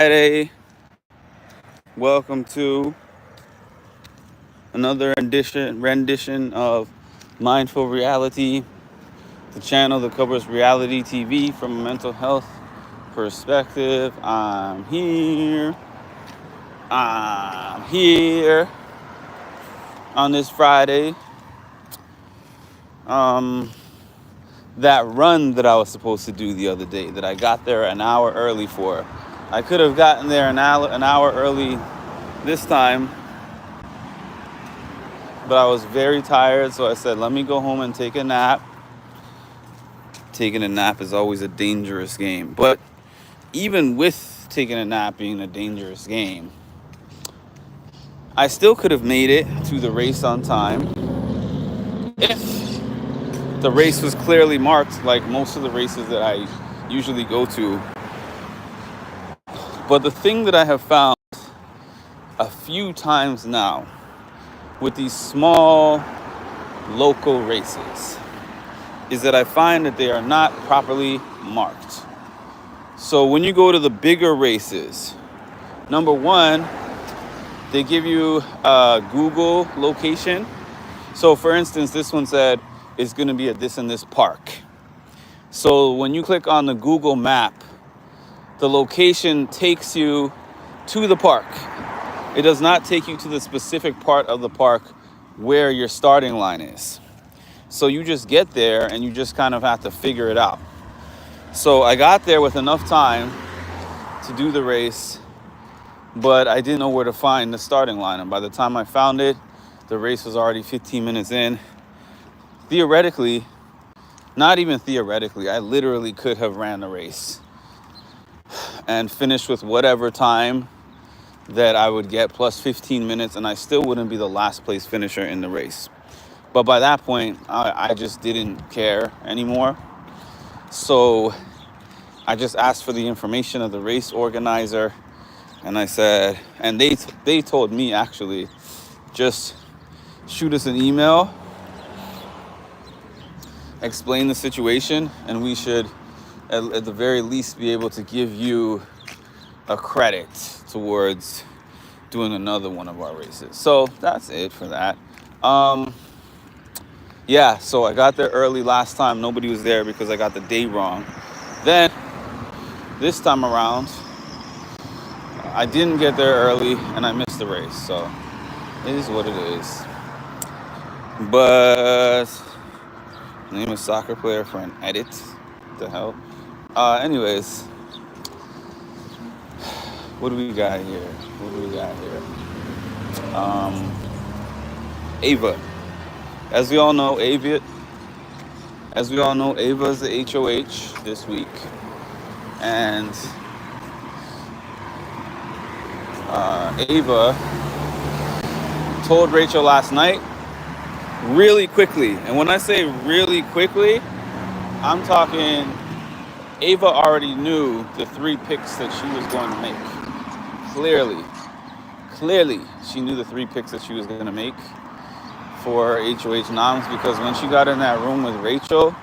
Friday. Welcome to another rendition of Mindful Reality, the channel that covers reality TV from a mental health perspective. I'm here on this Friday. That run that I was supposed to do the other day, that I got there an hour early for. I could have gotten there an hour early this time, but I was very tired, so I said, let me go home and take a nap. Taking a nap is always a dangerous game, but even with taking a nap being a dangerous game, I still could have made it to the race on time if the race was clearly marked, like most of the races that I usually go to. But the thing that I have found a few times now with these small local races is that I find that they are not properly marked. So when you go to the bigger races, number one, they give you a Google location. So for instance, this one said it's going to be at this and this park. So when you click on the Google map, the location takes you to the park. It does not take you to the specific part of the park where your starting line is. So you just get there and you just kind of have to figure it out. So I got there with enough time to do the race, but I didn't know where to find the starting line. And by the time I found it, the race was already 15 minutes in. Theoretically, not even theoretically, I literally could have ran the race and finished with whatever time that I would get plus 15 minutes, and I still wouldn't be the last place finisher in the race. But by that point, I just didn't care anymore. So I just asked for the information of the race organizer, and I said, and they told me actually, just shoot us an email, explain the situation, and we should at the very least be able to give you a credit towards doing another one of our races. So that's it for that. Yeah, so I got there early last time. Nobody was there because I got the date wrong. Then this time around, I didn't get there early and I missed the race. So it is what it is. But name a soccer player for an edit. What the hell? Anyways, what do we got here? Ava. As we all know, Ava is the HOH this week. And Ava told Rachel last night really quickly. And when I say really quickly, I'm talking Ava already knew the 3 picks that she was going to make. Clearly, she knew the 3 picks that she was going to make for HOH noms, because when she got in that room with Rachel,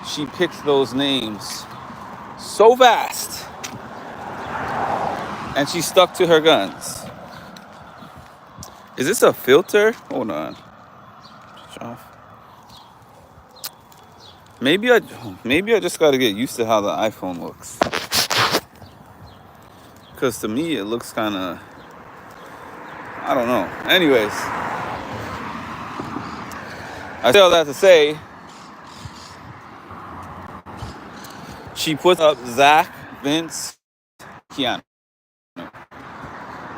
she picked those names so fast and she stuck to her guns. Is this a filter? Hold on. Switch off. Maybe I just got to get used to how the iPhone looks. Because to me, it looks kind of, I don't know. Anyways, I say all that to say, she put up Zach, Vince, Keanu.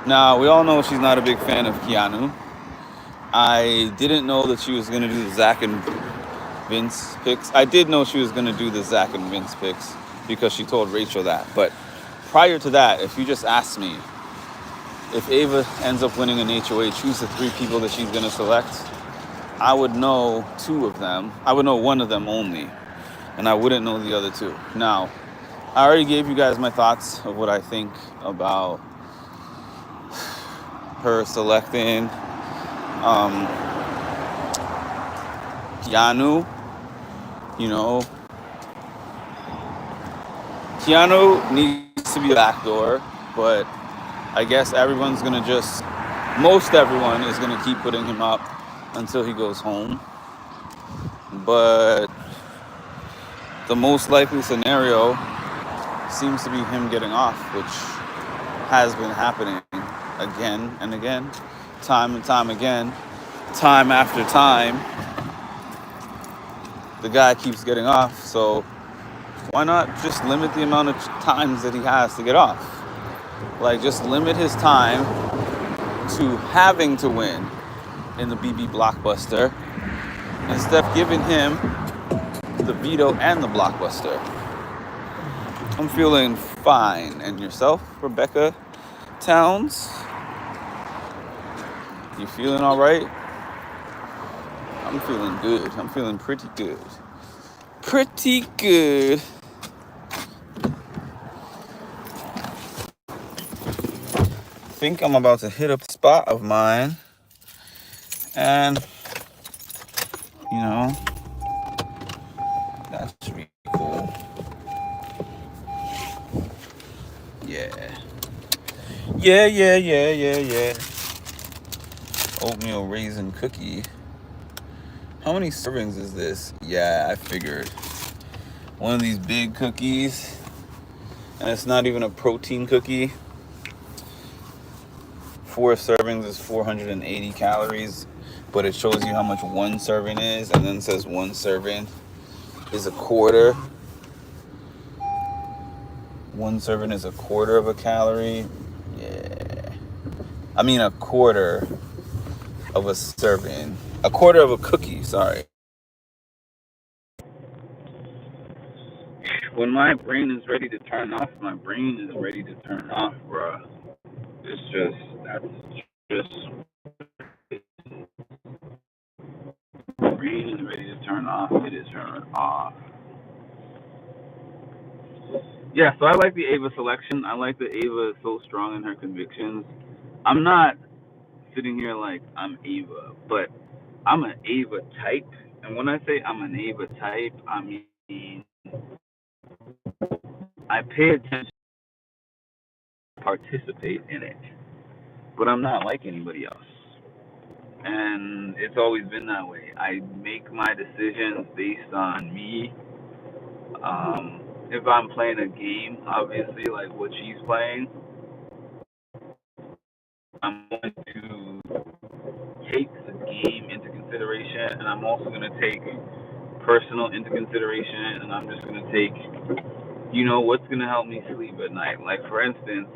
Now, we all know she's not a big fan of Keanu. I didn't know that she was going to do the Zach and Vince picks. I did know she was going to do the Zach and Vince picks because she told Rachel that. But prior to that, if you just asked me, if Ava ends up winning an HOH, who's the 3 people that she's going to select, I would know 2 of them. I would know 1 of them only, and I wouldn't know the other 2. Now, I already gave you guys my thoughts of what I think about her selecting Keanu. You know, Keanu needs to be backdoor. But I guess most everyone is gonna keep putting him up until he goes home. But the most likely scenario seems to be him getting off, which has been happening again and again, time and time again, time after time. The guy keeps getting off, so why not just limit the amount of times that he has to get off? Like, just limit his time to having to win in the BB Blockbuster instead of giving him the veto and the Blockbuster. I'm feeling fine. And yourself, Rebecca Towns? You feeling all right? I'm feeling good. I'm feeling pretty good. Pretty good. I think I'm about to hit up a spot of mine. And, that should be cool. Yeah. Yeah. Oatmeal raisin cookie. How many servings is this? Yeah, I figured. One of these big cookies, and it's not even a protein cookie. 4 servings is 480 calories, but it shows you how much one serving is, and then it says one serving is a quarter. One serving is a quarter of a calorie. Yeah. I mean, a quarter of a serving. A quarter of a cookie, sorry. When my brain is ready to turn off, my brain is ready to turn off, bruh. That's just, my brain is ready to turn off. It is turned off. Yeah, so I like the Ava selection. I like that Ava is so strong in her convictions. I'm not sitting here like I'm Ava, but I'm an Ava type. And when I say I'm an Ava type, I mean I pay attention, participate in it, but I'm not like anybody else. And it's always been that way. I make my decisions based on me. If I'm playing a game, obviously, like what she's playing, I'm going to take the game into consideration, and I'm also going to take personal into consideration, and I'm just going to take, what's going to help me sleep at night. Like, for instance,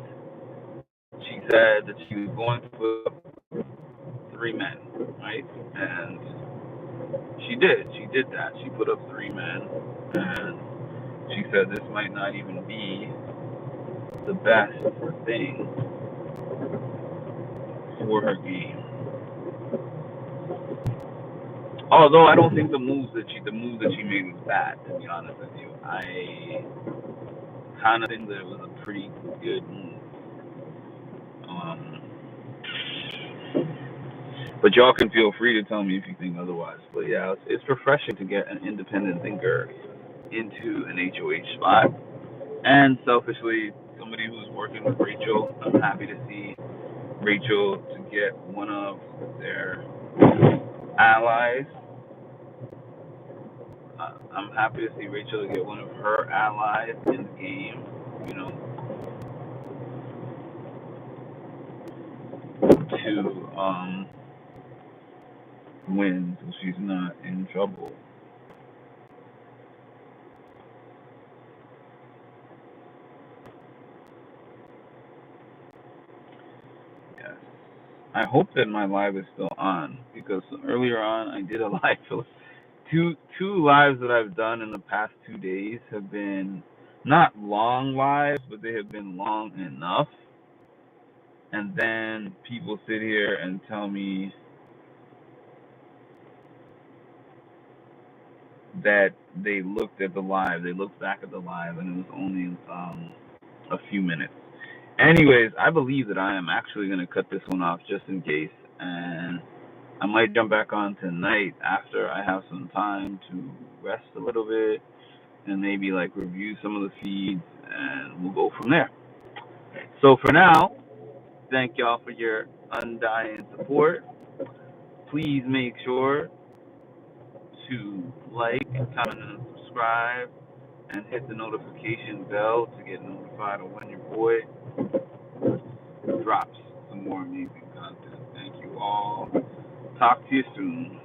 she said that she was going to put up 3 men, right? And she did. She did that. She put up 3 men, and she said this might not even be the best thing for her game. Although I don't think the move that she made was bad. To be honest with you, I kind of think that it was a pretty good move. Um, but y'all can feel free to tell me if you think otherwise. But yeah, it's refreshing to get an independent thinker into an HOH spot. And selfishly, somebody who's working with Rachel, I'm happy to see Rachel to get one of their allies. I'm happy to see Rachel to get one of her allies in the game, you know, to win so she's not in trouble. Yes. I hope that my live is still on because earlier on I did a live. Two lives that I've done in the past 2 days have been not long lives, but they have been long enough. And then people sit here and tell me that they looked at the live, they looked back at the live, and it was only a few minutes. Anyways, I believe that I am actually going to cut this one off just in case, and I might jump back on tonight after I have some time to rest a little bit and maybe like review some of the feeds, and we'll go from there. So for now, thank y'all for your undying support. Please make sure to like, comment, and subscribe, and hit the notification bell to get notified of when your boy drops some more amazing content. Thank you all. Talk to you soon.